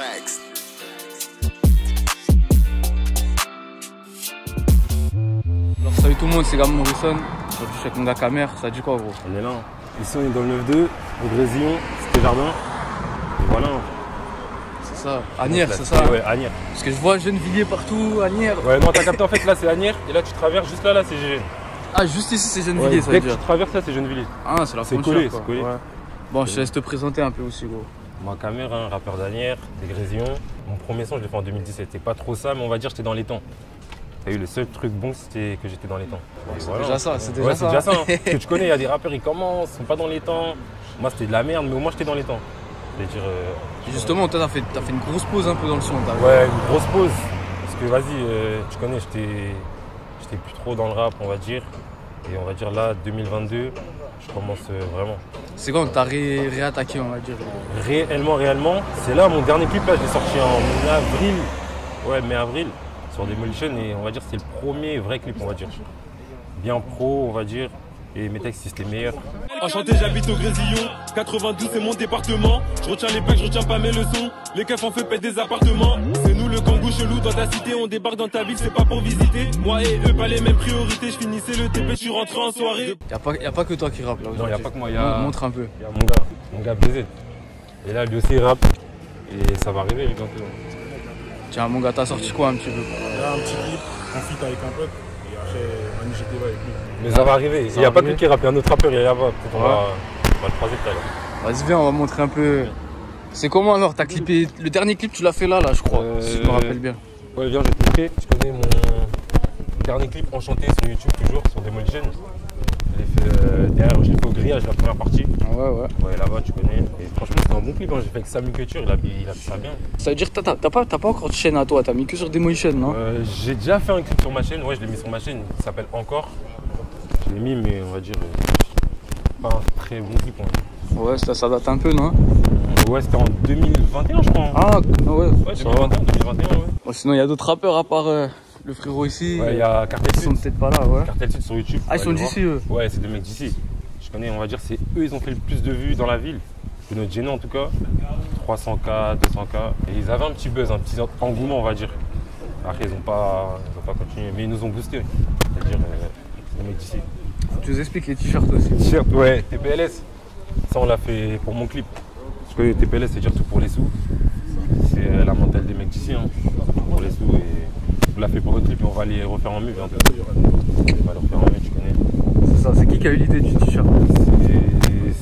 Facts. Alors salut tout le monde, c'est Gab Morrison. Aujourd'hui je suis avec mon gars Kamer, ça dit quoi gros? On est là. Ici on est dans le 9-2, au Grésillon, c'était jardin. Et voilà. C'est ça, Agnières, c'est ça? Ouais, Agnières. Parce que je vois Gennevilliers partout, Agnières. Ouais, non, t'as capté en fait, là c'est Agnières, et là tu traverses juste là, c'est GG. Ah, juste ici c'est Gennevilliers, Ouais, ça veut dès que dire. tu traverses là, c'est Gennevilliers. Ah, c'est la C'est frontière collé, quoi. c'est collé. Ouais. Bon, je te laisse te présenter un peu aussi gros. Moi, Kamer, hein, rappeur d'Agnières, des Grésillons. Mon premier son, je l'ai fait en 2017. C'était pas trop ça, mais on va dire que j'étais dans les temps. T'as eu le seul truc bon, c'était que j'étais dans les temps. Et C'est déjà ça, c'est déjà Ouais, ça. c'est déjà ça. Hein. Que tu connais, il y a des rappeurs, ils commencent, ils sont pas dans les temps. Moi, c'était de la merde, mais au moins, j'étais dans les temps. C'est-à-dire. Et justement, toi, t'as fait une grosse pause un peu dans le son. Ouais, une grosse pause. Parce que vas-y, tu connais, j'étais plus trop dans le rap, on va dire. Et on va dire là, 2022, je commence vraiment. C'est quand que t'as réattaqué, on va dire? Réellement, c'est là mon dernier clip, là, je l'ai sorti en avril. Ouais, mai-avril, sur Demolition. Et on va dire c'est le premier vrai clip, on va dire. Bien pro, on va dire. Et mes textes, c'était meilleur. Enchanté, j'habite au Grésillon. 92, c'est mon département. Je retiens les plaques, je retiens pas mes leçons. Les keufs en feu pètent des appartements. C'est nous le kangou chelou dans ta cité. On débarque dans ta ville, c'est pas pour visiter. Moi et eux, pas les mêmes priorités. Je finissais le TP, je suis rentré en soirée. Y a pas que toi qui rappe là Non, aujourd'hui. y a pas que moi, Montre un peu. Il y a mon gars BZ. Et là, lui aussi, il rappe. Et ça va arriver, lui, bientôt. Tiens, mon gars, t'as sorti quoi un petit peu? Il y a un petit clip, un feat avec un pote, et après un IGTV avec lui. Mais ça va arriver. Il n'y a pas que lui qui rappe, il y a un autre rappeur, il y a Yava. Peut-être on va le croiser tout à l'heure. Vas-y, viens, on va montrer un peu. C'est comment alors? T'as clippé. Le dernier clip, tu l'as fait là, je crois, si je me rappelle bien. Ouais, viens, je vais te montrer. Tu connais mon dernier clip Enchanté sur YouTube, toujours, sur Demolition. Je l'ai fait derrière, je l'ai fait au grillage, la première partie. Ah ouais, ouais. Ouais, là-bas, tu connais. Et franchement, c'était un bon clip. Hein. J'ai fait avec Samu Couture, il a fait ça bien. Ça veut dire que t'as pas encore de chaîne à toi, t'as mis que sur Demolition, non? J'ai déjà fait un clip sur ma chaîne. Ouais, je l'ai mis sur ma chaîne. Il s'appelle Encore. Je l'ai mis, mais on va dire pas un très bon clip. Hein. Ouais, ça date un peu, non? Ouais, c'était en 2021, je crois. Hein. Ah ouais. Ouais, 2021, ouais. Bon, sinon, il y a d'autres rappeurs à part le frérot ici. Ouais, il y a Cartel Ils sont Sud. peut-être pas là, ouais. Cartel Sud sur YouTube. Ah, ils sont d'ici, eux? Ouais, c'est des mecs d'ici. Je connais, on va dire, c'est eux, ils ont fait le plus de vues dans la ville. De notre Géno en tout cas. 300K, 200K. Et ils avaient un petit buzz, un petit engouement, on va dire. Après, ils ont pas continué, mais ils nous ont boosté. C'est-à-dire, les mecs d'ici. Tu nous expliques les t-shirts aussi. T-shirt, ouais, TPLS. Ça, on l'a fait pour mon clip. Parce que TPLS, c'est dire tout pour les sous. C'est la mentale des mecs d'ici, hein. Tout pour les sous. Et on l'a fait pour notre clip et on va les refaire en mieux bientôt. On va les refaire en mieux, tu connais. C'est ça, c'est qui a eu l'idée du t-shirt?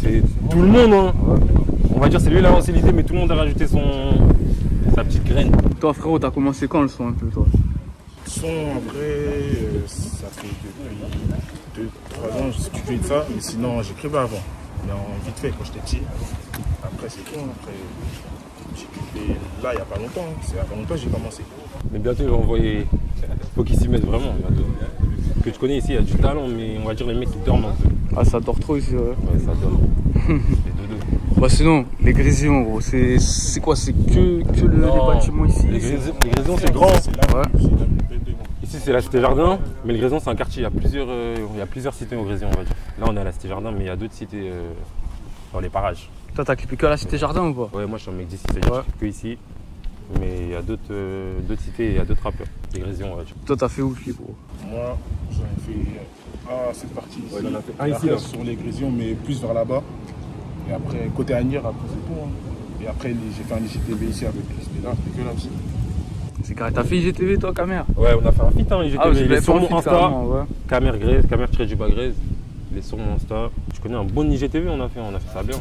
C'est tout le monde, hein. On va dire c'est lui la lancé l'idée, mais tout le monde a rajouté sa petite graine. Toi, frérot, t'as commencé quand le son un peu, toi? Son, après, ça fait depuis 2-3 ans, je studio de ça, mais sinon j'écrivais avant. Mais en vite fait quand j'étais petit. Après c'est tout, après j'ai clippé là il n'y a pas longtemps, c'est il n'y a pas longtemps que j'ai commencé. Mais bientôt il va envoyer. Faut qu'ils s'y mettent vraiment bientôt. Parce que tu connais ici, il y a du talent, mais on va dire les mecs qui dorment un peu. Ah, ça dort trop ici, ouais. Ouais, ça dort. Les dodos. Bah sinon, les Grésillons, gros, c'est quoi? C'est que les bâtiments ici? Les Grésillons, c'est grand. C'est là, Ouais. c'est la plus belle de moi. Ici, c'est la Cité Jardin, mais le Grésillon, c'est un quartier. Il y a plusieurs cités au Grésillon, on va dire. Là, on est à la Cité Jardin, mais il y a d'autres cités dans les parages. Toi, t'as clippé que à la Cité Jardin ou pas? Ouais, moi, je suis un mec d'ici, c'est-à-dire Ouais. que ici. Mais il y a d'autres cités et il y a d'autres rappeurs. Des Grésillons, on va dire. Toi, t'as fait où le clip, gros? Moi j'en ai fait cette partie ici. Ouais, il en a fait un Et ici, après, là. sur les Grésillons, mais plus vers là-bas. Et après, côté Agnières, après c'est tout. Hein. Et après, j'ai fait un IGTV ici avec lui, c'était là, c'était que là aussi. C'est carré. T'as fait IGTV, toi, Kamer? Ouais, on a fait un feat, hein, IGTV. Ah, vous il avez est fait sur un mon feat, Insta. carrément, ouais. Kamer Grèze, Kamer-du-bas-Grèze. Il est sur mon Insta. Tu connais un bon IGTV, on a fait ça bien.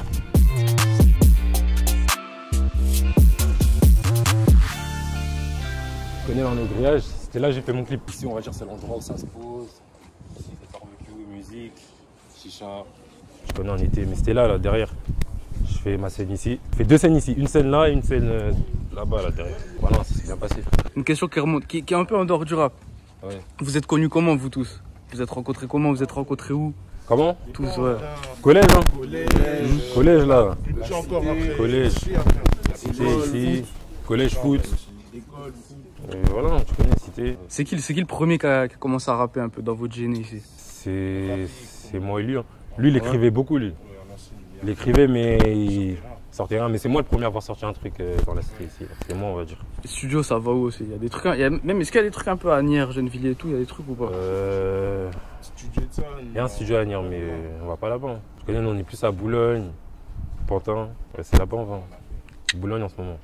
Tu connais, là, on est au grillage. C'était là que j'ai fait mon clip. Ici, on va dire, c'est l'endroit où ça se pose. Ici, des barbecues, musique, chicha. Je connais en été, mais c'était là, derrière. Je fais ma scène ici. Je fais deux scènes ici. Une scène là et une scène là-bas, là, derrière. Voilà, ça s'est bien passé. Une question qui remonte, qui est un peu en dehors du rap. Ouais. Vous êtes connus comment, vous tous? Vous êtes rencontrés comment? Vous êtes rencontrés où? Comment? Tous, ouais. Collège, hein. Collège, Collège, là. petit encore après. Collège. Ici, après. Cité ici. Collège foot. École, foot. Et voilà, tu connais, cité. C'est qui le premier qui a commencé à rapper un peu dans votre génie ici? C'est moi et lui. Hein. Lui, il écrivait beaucoup, lui. Il écrivait, mais sortait rien, mais c'est moi le premier à avoir sorti un truc dans la cité ici. C'est moi, on va dire. Les studios, ça va où aussi? Il y a des trucs, même est-ce qu'il y a des trucs un peu à Nières, Gennevilliers et tout? Il y a des trucs ou pas? Studio de ça, Il y a un studio à Nières, mais on va pas là-bas. Hein. Je connais, nous, on est plus à Boulogne, Pantin. Ouais, c'est là-bas, on va. Boulogne en ce moment.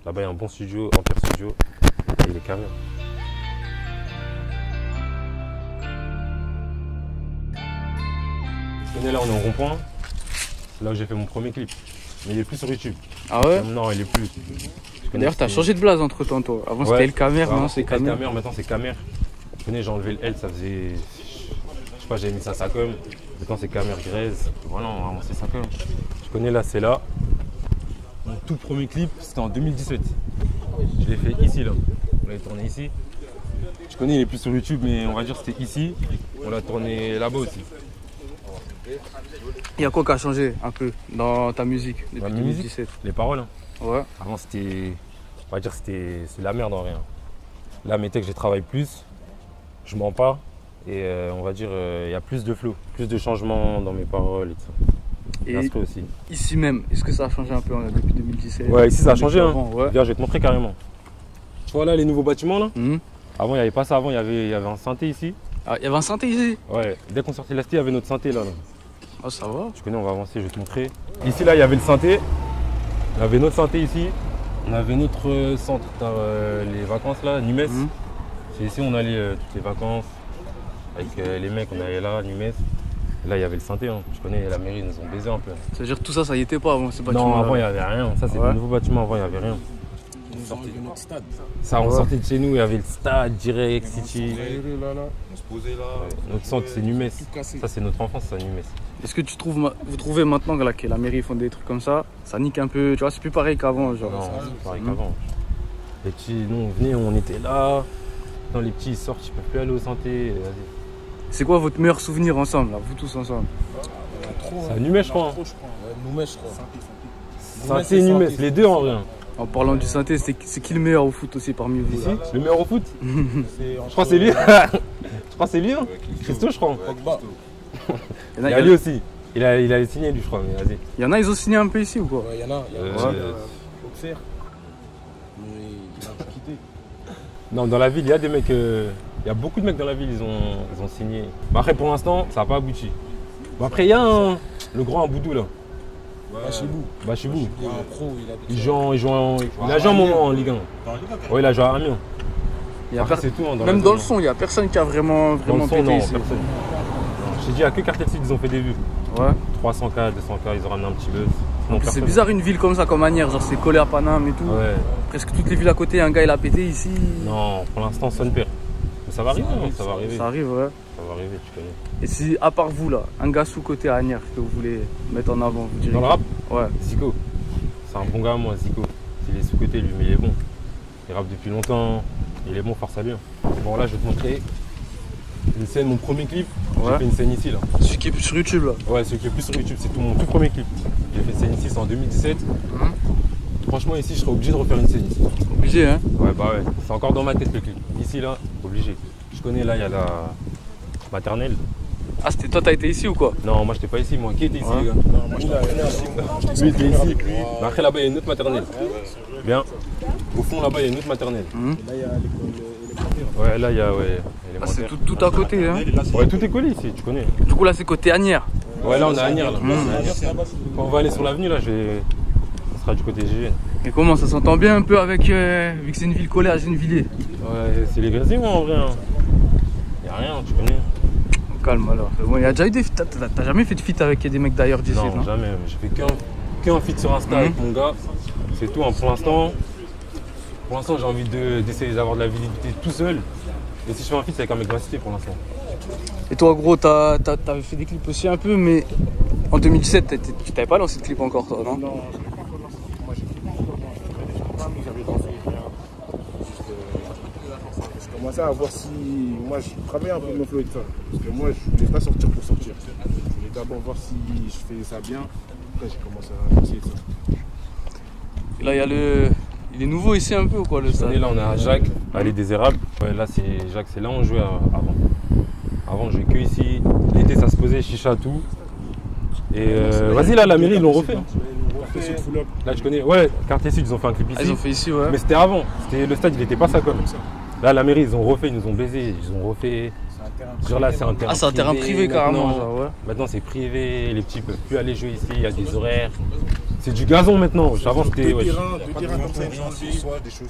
Là-bas, il y a un bon studio, Empire Studio, et il est carré. Je connais, là, on est en rond-point. C'est là où j'ai fait mon premier clip. Mais il est plus sur YouTube. Ah ouais? Non, il est plus. D'ailleurs, t'as changé de blaze entre temps, toi. Avant, c'était El Camer, maintenant c'est Camer. Maintenant, c'est Camer. Je connais, j'ai enlevé le L, ça faisait. Je sais pas, j'avais mis ça Sacom. Maintenant, c'est Camer Grèze. Voilà, on va c'est Sacom. Je connais, là, c'est là. Mon tout premier clip, c'était en 2017. Je l'ai fait ici, là. On l'a tourné ici. Je connais, il est plus sur YouTube, mais on va dire que c'était ici. On l'a tourné là-bas aussi. Il y a quoi qui a changé un peu dans ta musique depuis 2017? Les paroles. Hein. Ouais. Avant, c'était. On va dire que c'est la merde en rien. Là, mes textes, je travaille plus. Je mens pas. Et on va dire, il y a plus de flow, plus de changements dans mes paroles et tout ça. Et aussi. Ici même, est-ce que ça a changé un peu depuis 2017? Ouais, ici ça a changé. Hein. Ouais. Viens, je vais te montrer carrément. Tu vois là les nouveaux bâtiments là. Avant, il n'y avait pas ça. Avant, il y avait un synthé ici. Ah, il y avait un synthé ici? Ouais, dès qu'on sortait de la cité, il y avait notre synthé là. Ah, ça va. Tu connais, on va avancer, je vais te montrer. Ici là, il y avait le synthé. Il y avait notre synthé ici. On avait notre centre, les vacances là, Numes. C'est ici on allait toutes les vacances. Avec les mecs, on allait là, Numes. Là, il y avait le synthé, hein. Je connais, la mairie, ils nous ont baisé un peu. Ça veut dire que tout ça, ça y était pas avant ces bâtiments? Non, avant, il n'y avait rien. Ça, c'est le nouveau bâtiment, avant, il n'y avait rien. On sortait de notre stade. Ça, on sortait de chez nous, il y avait le stade, direct, City. On se posait là. Notre centre, c'est Numes. Ça, c'est notre enfance, ça, Numes. Est-ce que vous trouvez maintenant que la mairie font des trucs comme ça nique un peu, tu vois, c'est plus pareil qu'avant, genre? Non, c'est plus pareil qu'avant. Les petits, nous, on venait, on était là. Dans les petits, ils sortent, ils peuvent plus aller au santé. C'est quoi votre meilleur souvenir ensemble, là, vous tous ensemble? C'est à Numes, je crois. Numes, je crois. Synthé et Numes, les deux en vrai. En parlant du synthé, c'est qui le meilleur au foot aussi parmi vous? Ici, le meilleur au foot? Je crois que c'est lui. Je crois que c'est lui, hein. Christo, je crois. Il y a lui aussi. Il a signé lui, je crois, mais vas-y. Il y en a, ils ont signé un peu ici ou quoi? Il y en a. Boxer. Mais il a quitté. Non, dans la ville, il y a des mecs. Il y a beaucoup de mecs dans la ville, ils ont signé. Mais après, pour l'instant, ça n'a pas abouti. Bon, après, il y a le grand Aboudou là. Bachibou. Il y a un pro, il a joué un moment en Ligue 1. Oui, il a joué à Amiens. C'est tout, hein, même dans le son, il n'y a personne qui a vraiment pété non, ici. Personne. Je t'ai dit, il n'y a que Cartel Sud, ils ont fait des vues. Ouais. 300K, 200K, ils ont ramené un petit buzz. C'est bizarre une ville comme ça, comme Asnières, genre c'est collé à Paname et tout. Ouais. Presque toutes les villes à côté, un gars il a pété ici. Non, pour l'instant, ça ne perd. Mais ça va arriver, ça va arriver. Ça arrive, ouais. Ça va arriver, tu connais. Et si, à part vous là, un gars sous-côté à Asnières que vous voulez mettre en avant, vous direz? Dans le rap? Ouais. Zico. C'est un bon gars, moi, Zico. Il est sous-côté, lui, mais il est bon. Il rappe depuis longtemps. Il est bon, force à lui. Bon, là, je vais te montrer une scène, mon premier clip. J'ai fait une scène ici, là. Celui qui est plus sur YouTube, là? Ouais, celui qui est plus sur YouTube, c'est mon tout premier clip. J'ai fait une scène ici, c'est en 2017. Franchement, ici, je serais obligé de refaire une scène ici. Obligé, hein? Ouais, bah ouais. C'est encore dans ma tête, le clip. Ici, là, obligé. Je connais, là, il y a la maternelle. Ah, toi, t'as été ici ou quoi? Non, moi, j'étais pas ici. Moi, qui était ici, les gars? Non, moi, j'étais était ici. Mais après, là-bas, il y a une autre maternelle. Bien. Au fond, là-bas, il y a une autre maternelle. Là, il y a l'école. Ouais, là, il y a. Ah, c'est tout à côté, hein? Ouais, tout est collé ici, tu connais. Du coup, là, c'est côté Asnières. Ouais, là, on est à Asnières, là. Quand on va aller sur l'avenue, là, on sera du côté GN. Et comment ça s'entend bien un peu avec. Vu que c'est une ville collée à Gennevilliers? Ouais, c'est les Grésillois en vrai. Hein. Y'a rien, tu connais. Calme alors. Bon, il y a déjà eu des. T'as jamais fait de feat avec des mecs d'ailleurs d'ici? Non, jamais. J'ai fait qu'un feat sur Insta avec mon gars. C'est tout, hein. Pour l'instant, j'ai envie d'essayer d'avoir de la visibilité tout seul. Et si je fais un feat, c'est avec un mec de la cité pour l'instant. Et toi, gros, t'avais fait des clips aussi un peu, mais en 2017, tu t'avais pas lancé de clip encore, toi, non? Non, je n'ai pas encore lancé. Moi, j'ai fait des j'avais dansé rien. Je commençais à voir si. Moi, je travaillais un peu mon flow et tout ça. Parce que moi, je voulais pas sortir pour sortir. Je voulais d'abord voir si je fais ça bien. Après, j'ai commencé à essayer ça. Et là, il est nouveau ici un peu ou quoi, le stade? Là, on est à Jacques, Allée des Érables. Ouais, là, c'est Jacques, c'est là où on jouait avant. Avant, on jouait que ici. L'été, ça se posait, chicha, tout. Et vas-y, là, la mairie, ils l'ont refait. Hein. Quartier Sud Full Up. Là, je connais. Ouais, Quartier Sud, ils ont fait un clip ici. Ah, ils ont fait ici, ouais. Mais c'était avant. Le stade, il était pas ça comme. Ça. Là, la mairie, ils ont refait, ils nous ont baisé. Ils ont refait. C'est un terrain Genre là, c'est un terrain. Ah, c'est un terrain privé carrément, maintenant. genre, ouais. Maintenant, c'est privé. Les petits peuvent plus aller jouer ici. Il y a des horaires. C'est du gazon maintenant. Avant, c'était. Deux terrains comme ça, ils ont enlevé des chaussures.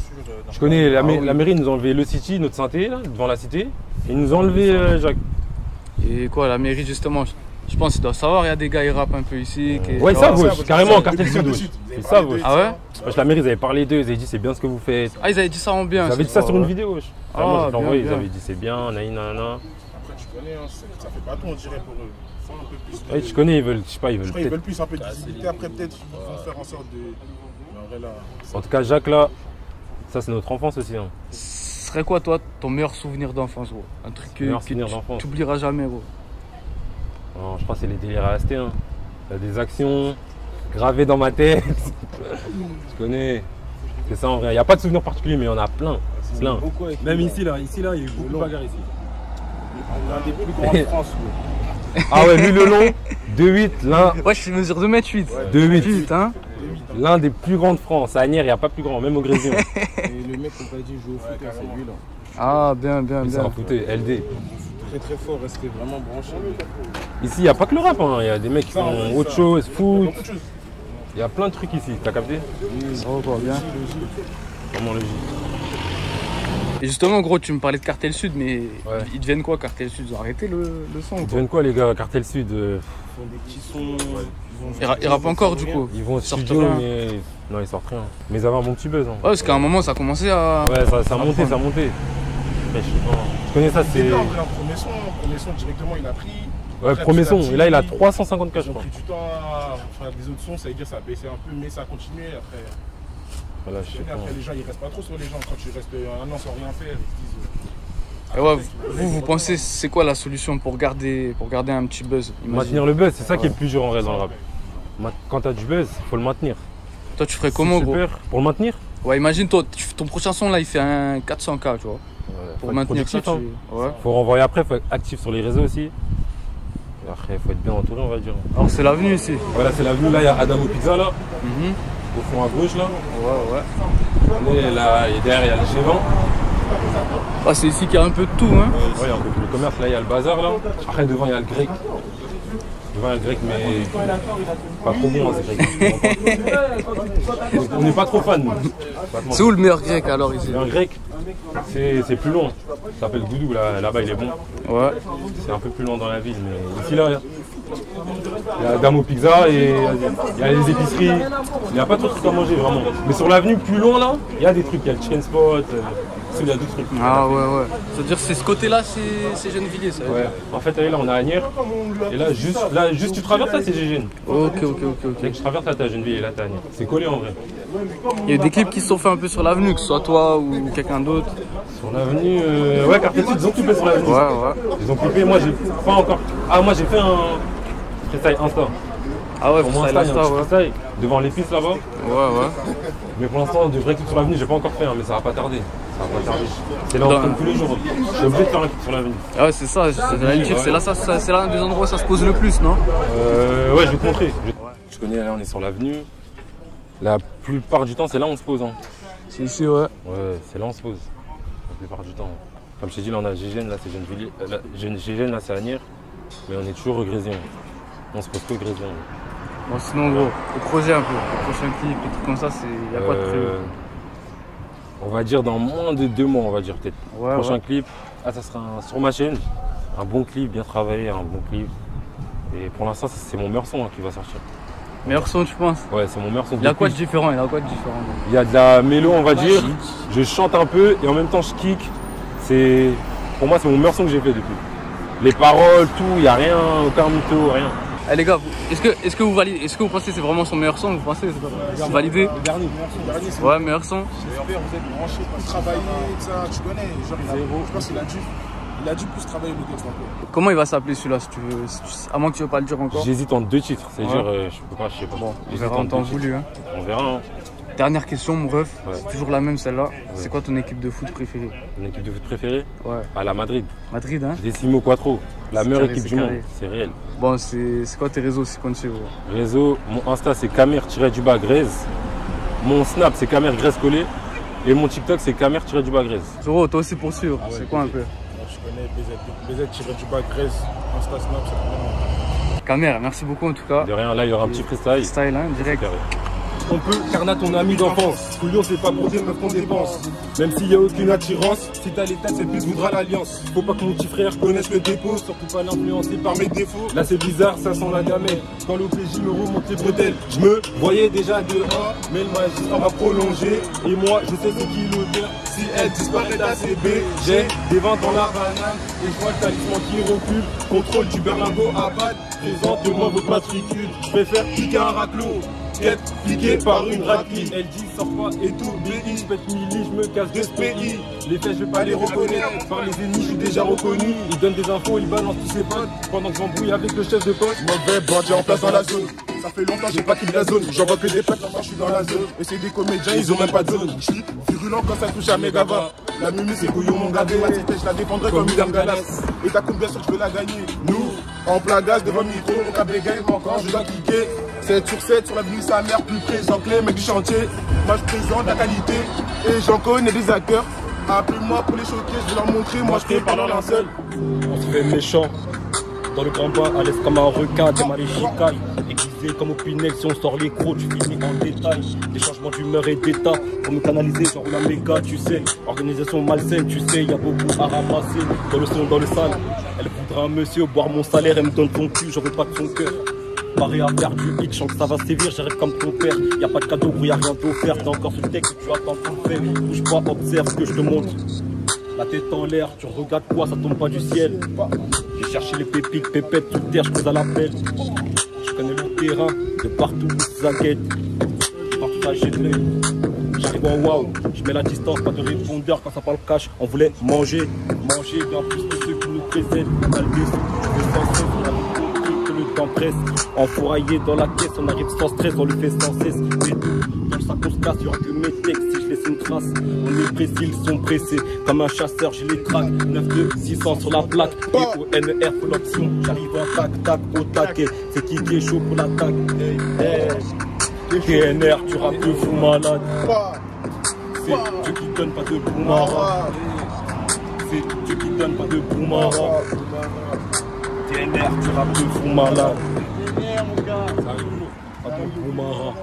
Je connais la mairie, nous a enlevé le City, notre synthé, là, devant la cité. Ils nous ont enlevé Jacques. Et quoi, la mairie, justement, je pense qu'ils doivent savoir, il y a des gars, ils rappent un peu ici. Ouais, ils savent, carrément, en Quartier Sud. Ils savent. Ah ouais? La mairie, ils avaient parlé d'eux, ils avaient dit c'est bien ce que vous faites. Ah, ils avaient dit ça en bien. Ils avaient dit ça sur une vidéo. Ah, je l'envoie, bien, ils bien. avaient dit c'est bien, nanana. Après, tu connais, hein, ça fait pas tout, on dirait pour eux. Faut un peu plus de... Ouais, tu connais, ils veulent, je sais pas, ils veulent Je crois qu'ils peut-être. veulent plus un peu de visibilité. Après, peut-être, ils vont faire en sorte de. Mais en vrai, là. En tout cas, Jacques, là, ça c'est notre enfance aussi. Hein. Ce serait quoi, toi, ton meilleur souvenir d'enfance, gros? Un truc que Meilleur souvenir d'enfance. tu oublieras jamais, gros. Non, je crois que c'est les délires à ST. Hein. Il y a des actions gravées dans ma tête. Je connais. C'est ça en vrai. Il n'y a pas de souvenir particulier, mais il y en a plein. Plein. Même ici, là, il y a eu beaucoup de bagarres ici. L'un des plus grands de France, ouais. Ah ouais, lui le long, 2,8, l'un. Ouais, je mesure 2,8 m. 2,8. Putain. L'un des plus grands de France. À Agnières, il n'y a pas plus grand, même au Grésillon. Et le mec, on t'a dit, joue au foot, c'est lui là. Ah, bien, bien, Il s'en bien. foutait, LD. Très très fort, restez vraiment branché. Ici, il n'y a pas que le rap, hein. Il y a des mecs qui Ça, font ouais, autre ça. chose, foot. Beaucoup de choses. Il y a plein de trucs ici, t'as capté? Oh, quoi, bien. Vraiment logique. Et justement, gros, tu me parlais de Cartel Sud, mais Ouais. ils deviennent quoi, Cartel Sud? Ils ont arrêté le son ou Ils quoi? deviennent quoi les gars, Cartel Sud Ils font des petits sons. Ils rappent encore, du coup. Ils vont au sortent studio, rien. mais non, ils sortent rien. Mais ils avaient un bon petit buzz. Hein. Ouais, parce qu'à un moment, ça a commencé à. Ouais, ça montait, ça montait. Après, je sais pas. Tu connais ça, c'est. C'est en vrai, un premier son, directement, il a pris. Ouais, Après, premier petit à son. petit, Et là, il a 350 k, je Ils ont crois. pris du temps à faire des autres sons, ça veut dire que ça a baissé un peu, mais ça a continué. Après, Voilà, je sais pas. après les gens, ils restent pas trop sur les gens. Quand tu restes un an sans rien faire, ils se disent. Et ouais, vous pensez, c'est quoi la solution pour garder un petit buzz? Imagine. Maintenir le buzz, c'est ça qui est le plus dur en vrai dans le rap. Quand t'as du buzz, faut le maintenir. Toi, tu ferais comment, Si tu gros? perds, pour le maintenir. Ouais, imagine, toi, ton prochain son, là, il fait un 400K, tu vois. Faut Pour être maintenir ça, productif, hein. Ouais. Faut renvoyer après, faut être actif sur les réseaux aussi. Et après, faut être bien entouré, on va dire. Alors, c'est l'avenue ici. Voilà, c'est l'avenue, là, il y a Adamo Pizza, là, Mhm. au fond à gauche, là. Ouais, ouais. Et là, et derrière, il y a le G20. Ah, c'est ici qu'il y a un peu de tout, hein. Ouais, il y a un peu plus le commerce, là, il y a le bazar, là. Après, devant, il y a le grec. Devant, il y a le grec, mais pas trop bon, hein, c'est grec. On n'est pas trop fan, nous. C'est où le meilleur grec, alors, ici? Il y a un grec, c'est plus long. Ça s'appelle Goudou, là-bas, il est bon. Ouais. C'est un peu plus loin dans la ville, mais ici, là, il y a Damo Pizza et il y a les épiceries. Il n'y a pas trop de trucs à manger, vraiment. Mais sur l'avenue, plus loin, là, il y a des trucs. Il y a le chicken spot, il y a d'autres trucs. Ah, ouais, ouais. C'est-à-dire, c'est ce côté-là, c'est Gennevilliers, ça. Ouais. En fait, là, on est à Agnières. Et là, juste tu traverses, là, c'est Gégène. Ok. Dès que je traverse, là, t'as Gennevilles et là, t'as Agnières. C'est collé, en vrai. Il y a eu des clips qui se sont faits un peu sur l'avenue, que ce soit toi ou quelqu'un d'autre. Sur l'avenue, ouais, Quartier Sud, ils ont clippé sur l'avenue. Ouais, ouais. Ils ont clippé, moi, j'ai pas encore. Ah, moi, j'ai fait un freestyle Insta. Ah ouais, Pour moi, freestyle, Insta, il y a un Insta, petit ouais. freestyle devant l'épice là-bas. Ouais, ouais. Mais pour l'instant, de vrais clips sur l'avenue, j'ai pas encore fait, hein, mais ça va pas tarder. Ça va pas tarder. C'est là, on tourne tous les jours. Je suis obligé de faire un clip sur l'avenue. Ah ouais, c'est ça, j'allais le dire, c'est là, c'est l'un des endroits où ça se pose le plus, non? Ouais, je vais te montrer. Je connais, là, on est sur l'avenue. La plupart du temps, c'est là où on se pose. Hein. C'est ici, ouais. Ouais, c'est là où on se pose. La plupart du temps. Comme je t'ai dit, là, on a Gégène, là, c'est Gennevilliers. Gégène, là, c'est Agnières. Mais on est toujours au Grésillon. On se pose que au Grésillon. Bon, sinon, gros, le projet un peu, le prochain clip, des trucs comme ça, il y a quoi de prévu? On va dire dans moins de 2 mois, on va dire peut-être. Ouais, Prochain ouais. clip, ça sera sur ma chaîne. Un bon clip, bien travaillé, un bon clip. Et pour l'instant, c'est mon meilleur son hein, qui va sortir. Meilleur son, tu penses? Ouais, c'est mon meilleur son. Il y a quoi de Depuis- différent? Il y a quoi de différent? Gros? Il y a de la mélo, on va dire. Je chante un peu et en même temps, je kick. Pour moi, c'est mon meilleur son que j'ai fait depuis. Les paroles, tout, il n'y a rien, aucun mytho, rien. Eh les gars, est-ce que vous validez, est-ce que vous pensez que c'est vraiment son meilleur son? Vous pensez que c'est validé? Le dernier, c'est Ouais, meilleur son. j'espère, vous êtes branchés pour travailler, ça, tu connais. Genre, je pense qu'il a dû plus travailler le texte un peu. Comment il va s'appeler celui-là, si tu veux, à moins que tu veux pas le dire encore? J'hésite entre 2 titres, c'est Ouais. dire, je peux pas, je sais pas. Bon, on J'hésite verra en entre temps 2 titres. voulu, hein. On verra. Hein. Dernière question, mon ref. Ouais. C'est toujours la même celle-là. C'est quoi ton équipe de foot préférée? Mon équipe de foot préférée? Ouais. À la Madrid. Madrid, hein? Décimo Quattro. La meilleure carré, équipe c'est du monde. carré. C'est réel. Bon, c'est quoi tes réseaux si qu'on te suit, gros? Réseau, mon Insta c'est Kamer-Grèze. Mon Snap c'est Kamer-Grèze collé. Et mon TikTok c'est Kamer-Grèze. Zoro, toi aussi pour suivre. C'est quoi un peu? Moi, je connais BZ-Grèze, Insta Snap, c'est vraiment. Kamer, merci beaucoup en tout cas. De rien, là il y aura un petit freestyle. Style, hein, direct. Carré. On peut, Carnat, ton ami d'enfance. Couillon, c'est pas pour des meufs qu'on dépense. Même s'il y a aucune attirance, si t'as les têtes, c'est plus voudra l'alliance. Faut pas que mon petit frère connaisse le dépôt, surtout pas l'influencer par mes défauts. Là c'est bizarre, ça sent la gamelle. Quand l'OPJ me remonte les bretelles, je me voyais déjà dehors, mais le magistrat m'a prolongé. Et moi, je sais c'est qui l'auteur. Si elle disparaît d'ACB, j'ai des vents dans la banane. Et je vois le talisman qui recule. Contrôle du berlingot à battre. Présente-moi votre matricule. Je préfère piquer un raclot. Quête piquée par une racline. Elle dit sors pas et tout BI. Je pète milli, je me casse de ce pays. Les faits je vais pas les reconnaître. Par les ennemis je suis déjà reconnu. Ils donnent des infos, ils balancent tous ses potes. Pendant que j'embrouille avec le chef de poste. Mauvais bandit en place dans la zone. Ça fait longtemps j'ai pas quitté la zone. J'en vois que des plaques, maintenant je suis dans la zone. Et c'est des comédiens, ils ont même pas de zone. Je suis virulent quand ça touche à mes gavas. La mimi c'est couillon mon gavé. Ma tête je la défendrai comme William Gallas. Et t'as combien sûr que je veux la gagner? Nous, en plein gaz devant le micro, on a bégaye, mais encore je dois cliquer. 7 sur 7 sur l'avenue sa mère, plus présent que les mecs du chantier. Moi je présente la qualité et j'en connais des acteurs. Appelez-moi pour les choquer, je vais leur montrer, moi je prépare leur linceul. On se fait méchant. Dans le grand bain, à l'aise comme un requin, démarrer chicaille. Aiguisé comme au Pinel, si on sort les crocs, tu finis en détail. Des changements d'humeur et d'état, pour me canaliser, genre la méga, tu sais. Organisation malsaine, tu sais, y a beaucoup à ramasser. Dans le son, dans le sale, elle voudra un monsieur boire mon salaire, elle me donne son cul, j'en veux pas de son cœur. Pareil à faire du hit, je sens que ça va sévir, j'arrive comme ton père. Y'a pas de cadeau, y'a rien d'offert, t'es encore sur le texte, tu attends ton fait. Bouge pas, observe ce que je te montre. La tête en l'air, tu regardes quoi, ça tombe pas du ciel. J'ai cherché les pépites, pépettes, sous terre, je pose à l'appel. Je connais le terrain, de partout où ça guette. Partout ça j'ai de l'œil. J'arrive en wow, je mets la distance, pas de répondeur quand ça parle cash. On voulait manger, manger bien plus que ceux qui nous précèdent. On a le défaut, je veux sans cesse, on a compris que le temps presse. Enfouraillé dans la caisse, on arrive sans stress, on le fait sans cesse. Mais tout, dans le sac on se casse, y'aura que mes textes si je laisse une trace. On est précis, ils sont pressés, comme un chasseur, je les traque. 9-2-600 sur la plaque, PONER pour l'option. J'arrive en tac, tac, au taquet. C'est qui est chaud pour l'attaque. TNR, tu rappes de fou malade. C'est Dieu qui donne pas de boumara. C'est Dieu qui donne pas de boumara. TNR, tu rappes de fou malade. Pas de boumara.